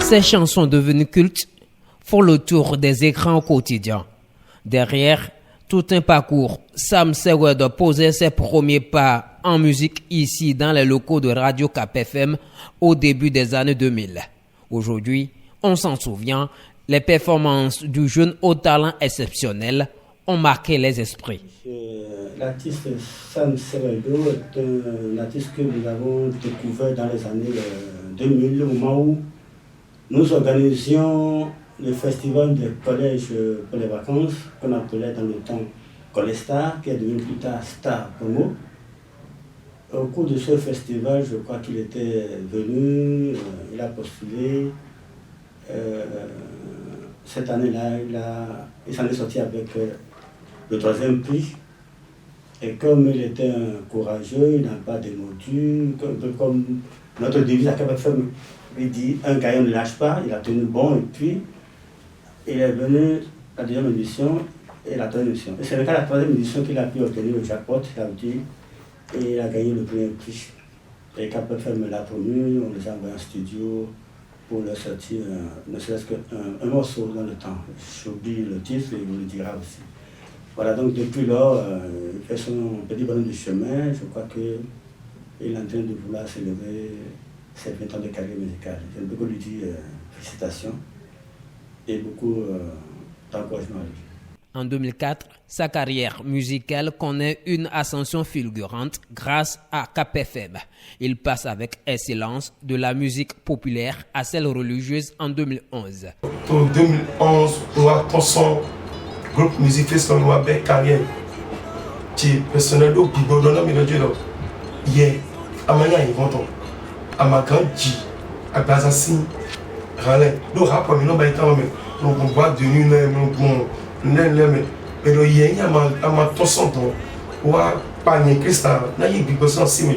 Ces chansons devenues cultes font le tour des écrans au quotidien. Derrière tout un parcours, Sam Sewedo posait ses premiers pas en musique ici dans les locaux de Radio Cap FM au début des années 2000. Aujourd'hui, on s'en souvient, les performances du jeune au talent exceptionnel ont marqué les esprits. L'artiste Sam Sewedo est un artiste que nous avons découvert dans les années 2000, au moment où nous organisions le festival des collèges pour les vacances, qu'on appelait dans le temps Collège Star, qui est devenu plus tard Star Promo. Au cours de ce festival, je crois qu'il était venu, il a postulé. Cette année-là, il s'en est sorti avec le 3e prix. Et comme il était un courageux, il n'a pas démordu, un peu comme notre devise à Cap FM, il dit un gaillon ne lâche pas, il a tenu bon et puis il est venu à la 2e édition et la 3e édition. Et c'est le cas de la 3e édition qu'il a pu obtenir le jackpot, il a dit, et il a gagné le premier prix. Et Cap FM l'a promu, on les a envoyés en studio pour leur sortir ne serait-ce qu'un morceau dans le temps. J'oublie le titre et il vous le dira aussi. Voilà, donc depuis lors, il fait son petit bonhomme de chemin. Je crois qu'il est en train de vouloir s'élever ses 20 ans de carrière musicale. J'aime beaucoup lui dire félicitations et beaucoup d'encouragement à lui. En 2004, sa carrière musicale connaît une ascension fulgurante grâce à Cap FM. Il passe avec excellence de la musique populaire à celle religieuse en 2011. En 2011, on a son groupe musique fait son belle carrière. Qui personnel do bibo dona mi lojo do. Ye, amanya yivonto. Amaganji, agbazasi, rale. Do rap mi no ba itan me. No bon boîte de nuit no bon mais le yéni a ma toson ton ou a panier cristal na yi bibo sans simi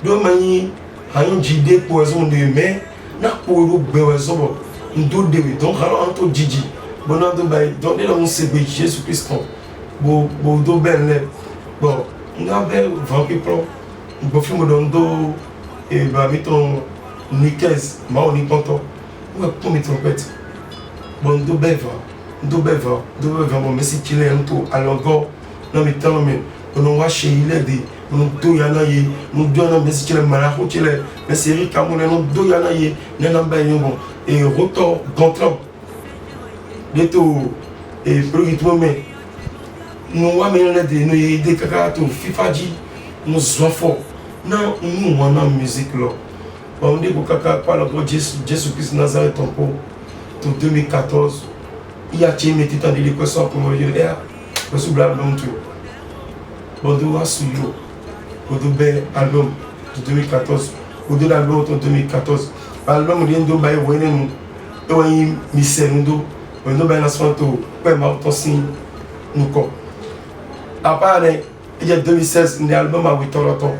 do mani hayon jide poison de mais na pour le bezo bo ndo dewe donc alors anto jiji bonando bay donc de on se be Jésus Christ bo do benle bon on a be vampire pro bo film do et ba miton nikes ma on y ponto ou pour mi trompette bon do beva bon mais si tu l'es un tout à l'encore non mais tant mais on va chez il est des on do yana ye on do yana mais si tu l'es malade tu l'es mais c'est riche à mon on do yana ye n'en ba bon et retour gontran de tout et pour mais nous va mais des nous aider kaka to FIFA ji nous soit fort non nous on a musique là on dit que kaka pas le Jésus Christ Nazareth ton pour 2014. Il y a qui mettait dans l'équation pour me dire, je suis blabla tout. Bon, de voir sur yo, au de album de 2014, au de l'album de 2014. L'album vient de bailler ouais nous, et misère nous, on nous bailler lancement tout, ouais marton signe nous quoi. Après il y a 2016, l'album a 8 ans.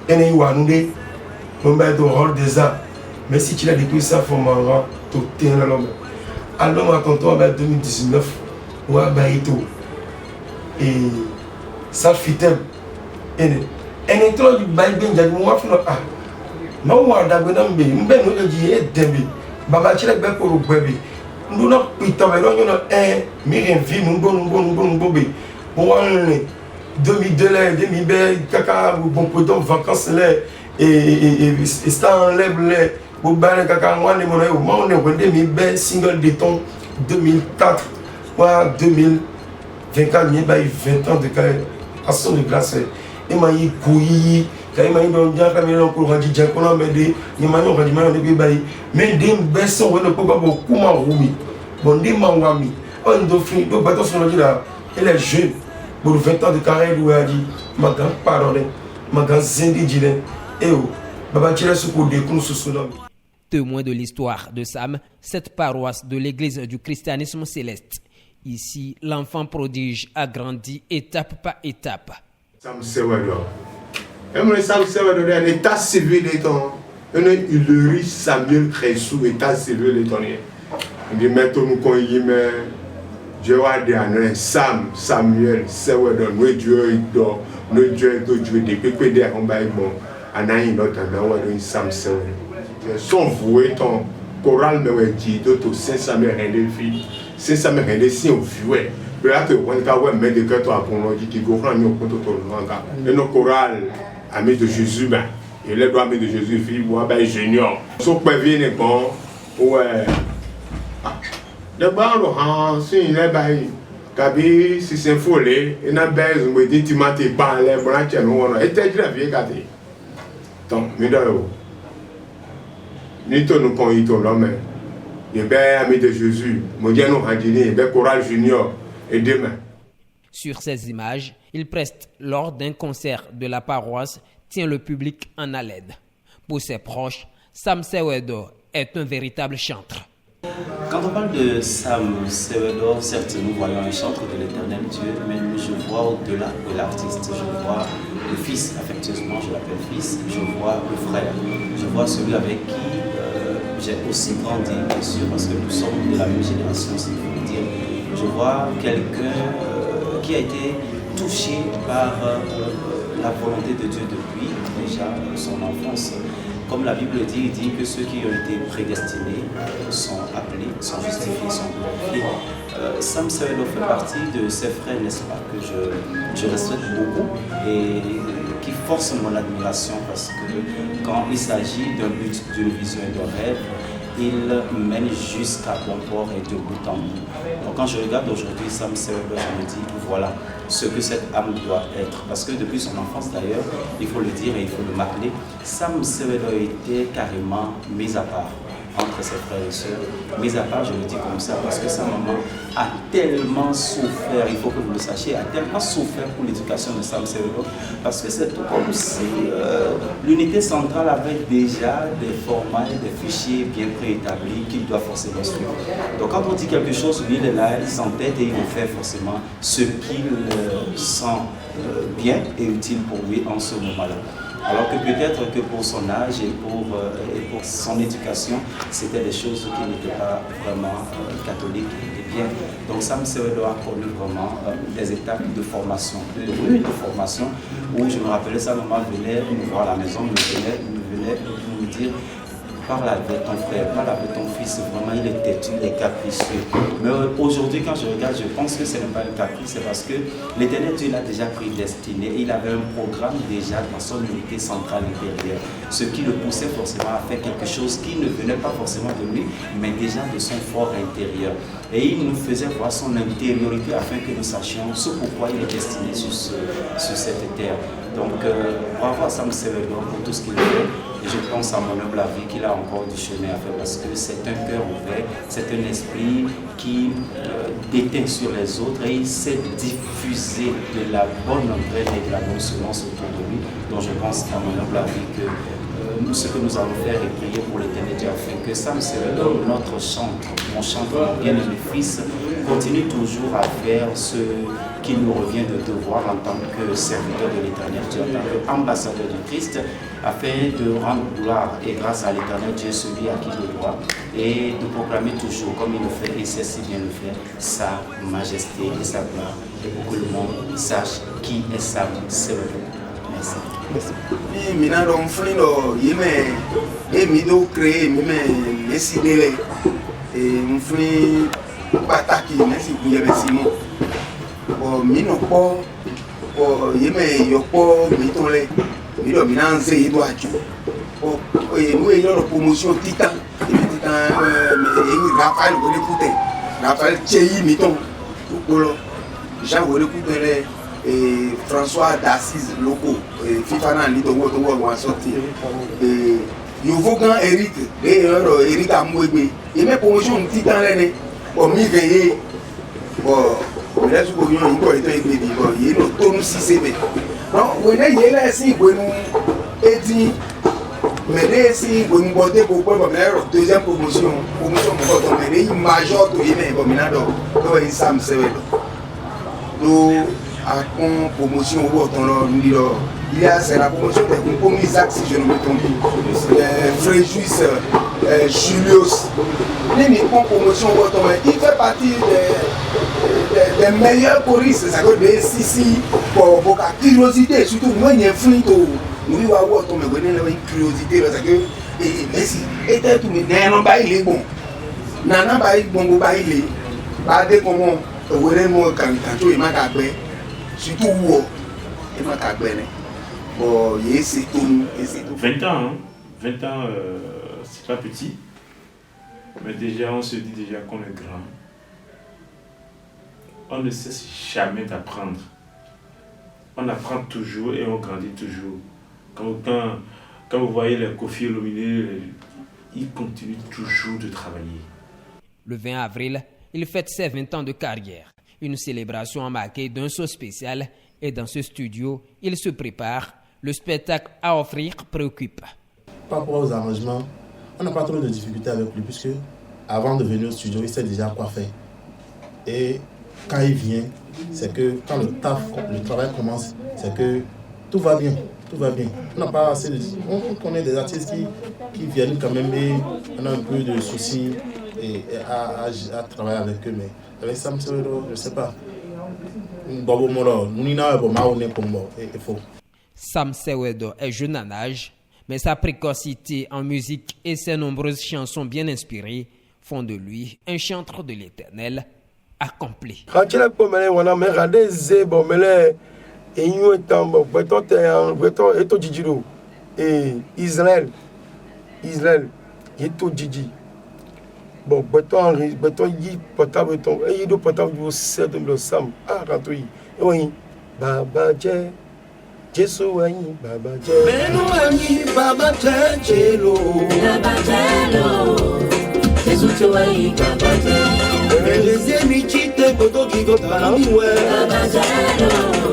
Et nous y a nous des, on bailler de rôle des arts. Mais si tu l'as découvert ça, faut m'en tout tenir l'homme. Album à tonton en 2019 ou à Baïto et ça fitem et intro du Baï ben jadi mo afno ah ma wa da gbenam be mbe no eji e dembe baba chile be ko rugbebi ndu na pita be no mi renvi ngbo be mo wan 2002 là 2000 kaka bon poton vacances là et ça enlève les au bal kaka ngwane mo yo mo ne wende mi be single de ton 2004 ou 2024 ni ba 20 ans de carrière action de grâce et ma yi koyi kay ma yi don ja ka mi no ko ranji ja ko na me de ni ma no ranji ma no de ba yi mais de be so we no ko ba bo kuma rumi bon de ma wami on do fin do ba to so no dira elle est jeune pour 20 ans de carrière ou a dit ma grand pardonner ma grand zindi jile et oh baba tire su ko de kun su suno. Témoin de l'histoire de Sam, cette paroisse de l'église du christianisme céleste. Ici, l'enfant prodige a grandi étape par étape. Sam Sewedo. Et Sam Sewedo, l'état civil est en. Il riche Samuel Kressou, état civil est en. Il dit maintenant, nous connaissons, Dieu a dit Sam, Samuel, Sewedo, nous Dieu est d'or, nous Dieu est d'or, des pépés des combattants, en a une autre, Sam Sewedo. Son voué, chorale mais ouais dit d'autres 500 000 rendez filles 500 000 rendez si on vivait là que on est ouais mais de que toi pour nous qui comprend nous pour tout le monde et nos chorales amis de Jésus ben et les doigts amis de Jésus fille moi ben junior so pas vient bon ouais de balo han si les bail kabi si c'est folé et na base me dit tu m'as pas les branches non et t'es la vie gâté donc mais ni ton nous qu'on y ton l'homme et ben ami de Jésus mon Dieu nous a dit ben chorale junior et demain. Sur ces images, il preste lors d'un concert de la paroisse tient le public en haleine. Pour ses proches, Sam Sewedo est un véritable chantre. Quand on parle de Sam Sewedo, certes nous voyons un chantre de l'éternel Dieu, mais je vois au-delà de l'artiste, je vois le fils, affectueusement je l'appelle fils, je vois le frère, je vois celui avec qui j'ai aussi grandi, bien sûr, parce que nous sommes de la même génération, si je veux dire. Je vois quelqu'un qui a été touché par la volonté de Dieu depuis déjà son enfance. Comme la Bible dit, il dit que ceux qui ont été prédestinés sont appelés, sont justifiés, sont glorifiés. Sam Sewedo fait partie de ces frères, n'est-ce pas, que je respecte beaucoup et qui forcent mon admiration parce que quand il s'agit d'un but, d'une vision et d'un rêve, il mène jusqu'à bon port et de bout en bout. Donc quand je regarde aujourd'hui Sam Sewedo, je me dis voilà ce que cette âme doit être. Parce que depuis son enfance d'ailleurs, il faut le dire et il faut le m'appeler, Sam Sewedo était carrément mis à part entre ses frères et sœurs. Mis à part, je le dis comme ça, parce que sa maman a tellement souffert, il faut que vous le sachiez, a tellement souffert pour l'éducation de Sam Sewedo, parce que c'est tout comme si l'unité centrale avait déjà des formats, des fichiers bien préétablis qu'il doit forcément suivre. Donc quand on dit quelque chose, lui il est là, il s'entête et il fait forcément ce qu'il sent bien et utile pour lui en ce moment-là. Alors que peut-être que pour son âge et pour son éducation, c'était des choses qui n'étaient pas vraiment catholiques et bien. Donc Sam Sewedo a connu vraiment des étapes de formation, de formation, où je me rappelais, sa maman venait me voir à la maison, me venait me dire parle avec ton frère, parle avec ton fils, vraiment il est têtu, il est capricieux. Mais aujourd'hui quand je regarde, je pense que ce n'est pas un caprice, c'est parce que l'Éternel Dieu l'a déjà prédestiné et il avait un programme déjà dans son unité centrale intérieure. Ce qui le poussait forcément à faire quelque chose qui ne venait pas forcément de lui, mais déjà de son fort intérieur. Et il nous faisait voir son intériorité afin que nous sachions ce pourquoi il est destiné sur cette terre. Donc bravo à Sam Sewedo pour tout ce qu'il fait. Et je pense à mon humble avis qu'il a encore du chemin à faire parce que c'est un cœur ouvert, c'est un esprit qui déteint sur les autres et il sait diffuser de la bonne graine et de la bonne semence autour de lui. Donc je pense à mon humble avis que ce que nous allons faire est prier pour l'éternel Dieu afin que Sam Sewedo, notre chantre, mon chantre, mon bien-aimé fils, continue toujours à faire ce qui nous revient de devoir en tant que serviteur de l'éternel Dieu, en tant qu'ambassadeur du Christ, afin de rendre gloire et grâce à l'éternel Dieu, celui à qui il doit, et de proclamer toujours, comme il le fait, et sait si bien le faire, sa majesté et sa gloire, et pour que le monde sache qui est Sam Sewedo. Merci. Ni mina don flindo yeme mido créer meme décider et mfli pataki merci pour yeme Simon o mino po o yeme yoko mitole mido minanze ido aju o nous ayons la promotion titan Raphaël vous l'écoutez Raphaël Tchéi miton pour Jean vous l'écoutez et François d'Assise locaux FIFA na litongo to wa sorti et nouveau grand Eric Eric Amwegbe et mes promotions titan lene o mi veiller bon les supérieurs ils ont été dit bon il no tonu 6cb donc on est là si bon et dit mais si bon boté pour deuxième promotion pour mais major to yeme bominado to Sam Sewedo do à une promotion il y a c'est la promotion de Commis Isaac si je ne me trompe Fréjus Julius il promotion il fait partie des meilleurs choristes ça veut dire si pour la curiosité surtout moi il y a un flint nous y avoir une curiosité parce que lesi ete tu neno ba ile bon nana ba bongo ba ile ba de komo were mo kan to e ma ka gbe surtout wo e ma ka gbe ne bon c'est tout 20 ans hein? 20 ans c'est pas petit mais déjà on se dit déjà qu'on est grand. On ne cesse jamais d'apprendre. On apprend toujours et on grandit toujours. Quand vous voyez les Kofi Olomide, ils continuent toujours de travailler. Le 20 avril, il fête ses 20 ans de carrière. Une célébration marquée d'un saut spécial et dans ce studio, il se prépare. Le spectacle à offrir préoccupe. Par rapport aux arrangements, on n'a pas trop de difficultés avec lui puisque avant de venir au studio, il sait déjà quoi faire. Et quand il vient, c'est que quand le travail commence, c'est que tout va bien, tout va bien. On n'a pas assez de... On connaît des artistes qui viennent quand même et on a un peu de soucis à travailler avec eux, mais avec Sam Sewedo, je ne sais pas. Sam Sewedo est jeune en âge, mais sa précocité en musique et ses nombreuses chansons bien inspirées font de lui un chanteur de l'Éternel accompli. Israël, bon, beton yi portable ton et yi do portable du set de le sam ah quand oui baba je Jesu anyi baba je benu anyi baba je lo Jesu to anyi baba je les amis chite boto ki go para mi we baba je